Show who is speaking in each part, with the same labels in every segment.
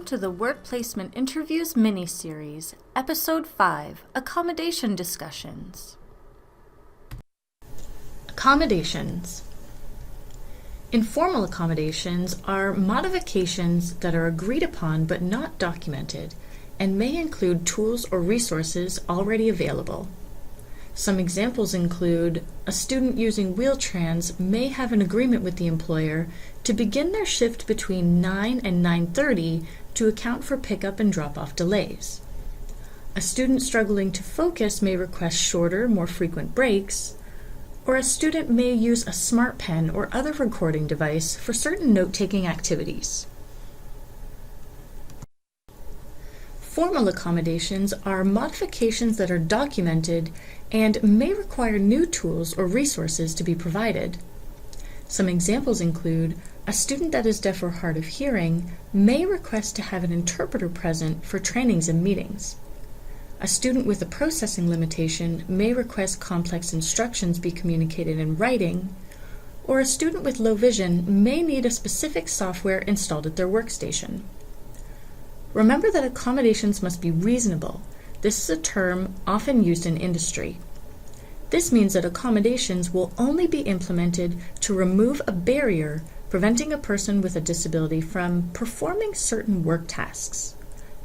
Speaker 1: to the Work Placement Interviews mini-series, Episode 5, Accommodation Discussions. Accommodations. Informal accommodations are modifications that are agreed upon but not documented and may include tools or resources already available. Some examples include a student using Wheel-Trans may have an agreement with the employer to begin their shift between 9 and 9:30 to account for pickup and drop-off delays. A student struggling to focus may request shorter, more frequent breaks, or a student may use a smart pen or other recording device for certain note-taking activities. Formal accommodations are modifications that are documented and may require new tools or resources to be provided. Some examples include a student that is deaf or hard of hearing may request to have an interpreter present for trainings and meetings. A student with a processing limitation may request complex instructions be communicated in writing, or a student with low vision may need a specific software installed at their workstation. Remember that accommodations must be reasonable. This is a term often used in industry. This means that accommodations will only be implemented to remove a barrier preventing a person with a disability from performing certain work tasks.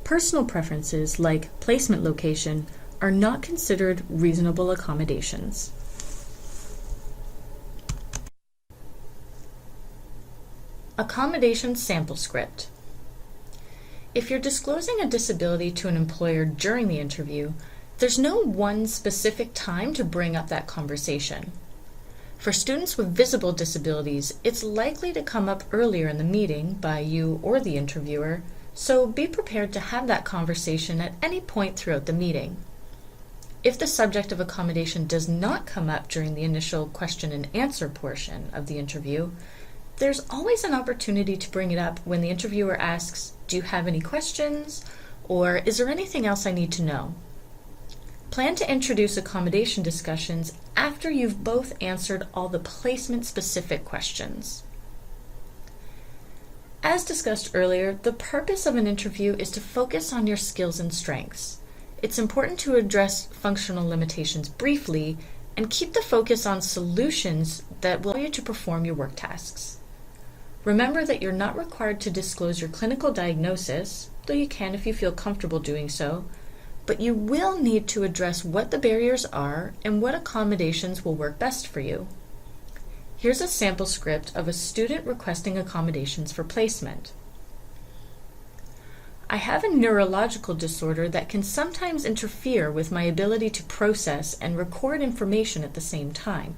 Speaker 1: Personal preferences like placement location are not considered reasonable accommodations. Accommodation sample script. If you're disclosing a disability to an employer during the interview, there's no one specific time to bring up that conversation. For students with visible disabilities, it's likely to come up earlier in the meeting by you or the interviewer, so be prepared to have that conversation at any point throughout the meeting. If the subject of accommodation does not come up during the initial question and answer portion of the interview, there's always an opportunity to bring it up when the interviewer asks, "Do you have any questions?" or "Is there anything else I need to know?" Plan to introduce accommodation discussions after you've both answered all the placement-specific questions. As discussed earlier, the purpose of an interview is to focus on your skills and strengths. It's important to address functional limitations briefly and keep the focus on solutions that will allow you to perform your work tasks. Remember that you're not required to disclose your clinical diagnosis, though you can if you feel comfortable doing so, but you will need to address what the barriers are and what accommodations will work best for you. Here's a sample script of a student requesting accommodations for placement. I have a neurological disorder that can sometimes interfere with my ability to process and record information at the same time.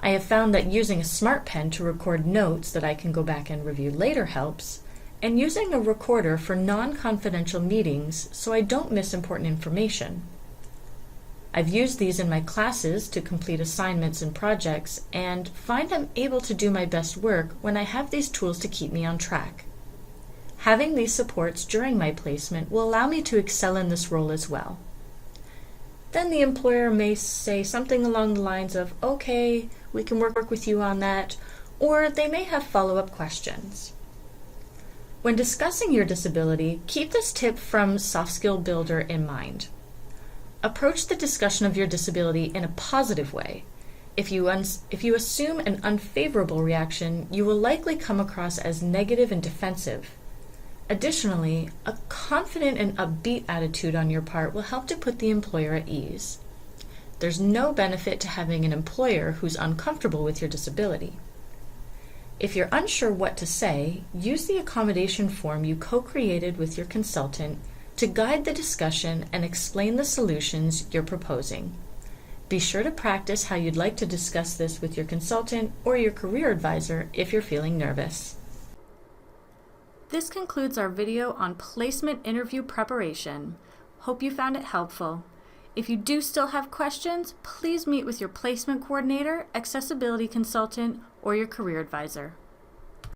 Speaker 1: I have found that using a smart pen to record notes that I can go back and review later helps, and using a recorder for non-confidential meetings so I don't miss important information. I've used these in my classes to complete assignments and projects and find I'm able to do my best work when I have these tools to keep me on track. Having these supports during my placement will allow me to excel in this role as well. Then the employer may say something along the lines of, "Okay, we can work with you on that," or they may have follow-up questions. When discussing your disability, keep this tip from Soft Skill Builder in mind. Approach the discussion of your disability in a positive way. If you assume an unfavorable reaction, you will likely come across as negative and defensive. Additionally, a confident and upbeat attitude on your part will help to put the employer at ease. There's no benefit to having an employer who's uncomfortable with your disability. If you're unsure what to say, use the accommodation form you co-created with your consultant to guide the discussion and explain the solutions you're proposing. Be sure to practice how you'd like to discuss this with your consultant or your career advisor if you're feeling nervous. This concludes our video on placement interview preparation. Hope you found it helpful. If you do still have questions, please meet with your placement coordinator, accessibility consultant, or your career advisor.